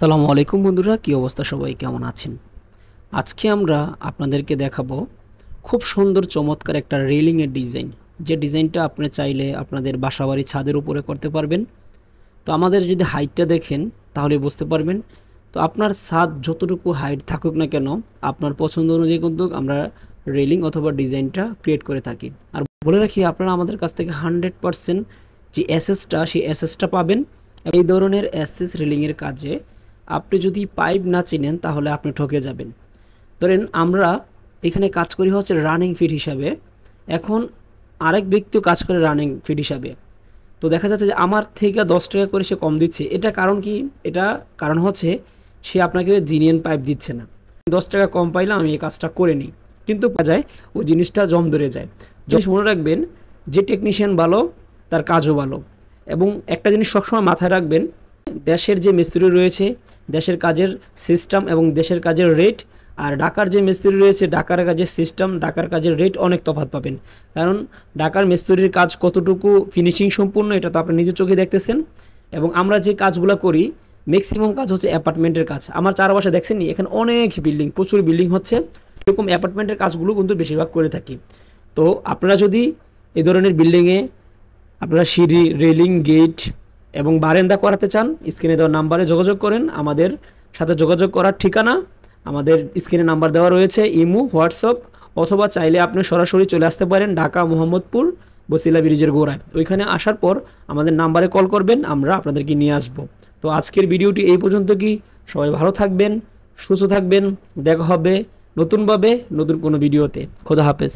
আসসালামু আলাইকুম বন্ধুরা, কি অবস্থা? সবাই কেমন আছেন? আজকে আমরা আপনাদেরকে দেখাবো খুব সুন্দর চমৎকার একটা রেলিংয়ের ডিজাইন, যে ডিজাইনটা আপনি চাইলে আপনাদের বাসাবাড়ি ছাদের উপরে করতে পারবেন। তো আমাদের যদি হাইটটা দেখেন তাহলে বুঝতে পারবেন। তো আপনার ছাদ যতটুকু হাইট থাকুক না কেন, আপনার পছন্দ অনুযায়ী কিন্তু আমরা রেলিং অথবা ডিজাইনটা ক্রিয়েট করে থাকি। আর বলে রাখি, আপনারা আমাদের কাছ থেকে 100% যে এসএসটা, সেই এসএসটা পাবেন। এই ধরনের এসএস রেলিংয়ের কাজে আপনি যদি পাইপ না চিনেন তাহলে আপনি ঠকে যাবেন। ধরেন আমরা এখানে কাজ করি হচ্ছে রানিং ফিট হিসাবে, এখন আরেক ব্যক্তিও কাজ করে রানিং ফিট হিসাবে। তো দেখা যাচ্ছে যে আমার থেকে 10 টাকা করে সে কম দিচ্ছে। এটা কারণ কি? এটা কারণ হচ্ছে সে আপনাকে জিনিয়ান পাইপ দিচ্ছে না। 10 টাকা কম পাইলাম, আমি এই কাজটা করে নিই, কিন্তু যায় ওই জিনিসটা জম ধরে যায়। জিনিস মনে রাখবেন, যে টেকনিশিয়ান ভালো তার কাজও ভালো। এবং একটা জিনিস সবসময় মাথায় রাখবেন, দেশের যে মিস্ত্রি রয়েছে, দেশের কাজের সিস্টেম এবং দেশের কাজের রেট, আর ঢাকার যে মিস্ত্রি রয়েছে, ঢাকার কাজের সিস্টেম, ঢাকার কাজের রেট অনেক তফাৎ পাবেন। কারণ ঢাকার মিস্ত্রির কাজ কতটুকু ফিনিশিং সম্পূর্ণ এটা তো আপনি নিজের চোখে দেখতেছেন। এবং আমরা যে কাজগুলো করি ম্যাক্সিমাম কাজ হচ্ছে অ্যাপার্টমেন্টের কাজ। আমার চারপাশে দেখছেন নি, এখানে অনেক বিল্ডিং, প্রচুর বিল্ডিং হচ্ছে, এরকম অ্যাপার্টমেন্টের কাজগুলো কিন্তু বেশিরভাগ করে থাকি। তো আপনারা যদি এই ধরনের বিল্ডিংয়ে আপনারা সিঁড়ি, রেলিং, গেট এবং বারান্দা করাতে চান, স্ক্রিনে দেওয়া নাম্বারে যোগাযোগ করেন। আমাদের সাথে যোগাযোগ করার ঠিকানা আমাদের স্ক্রিনে নাম্বার দেওয়া রয়েছে, ইমো, হোয়াটসঅ্যাপ, অথবা চাইলে আপনি সরাসরি চলে আসতে পারেন ঢাকা মোহাম্মদপুর বসিলা ব্রিজের গোড়ায়। ওইখানে আসার পর আমাদের নাম্বারে কল করবেন, আমরা আপনাদেরকে নিয়ে আসব। তো আজকের ভিডিওটি এই পর্যন্ত। কি সবাই ভালো থাকবেন, সুস্থ থাকবেন। দেখা হবে নতুনভাবে নতুন কোনো ভিডিওতে। খোদা হাফেজ।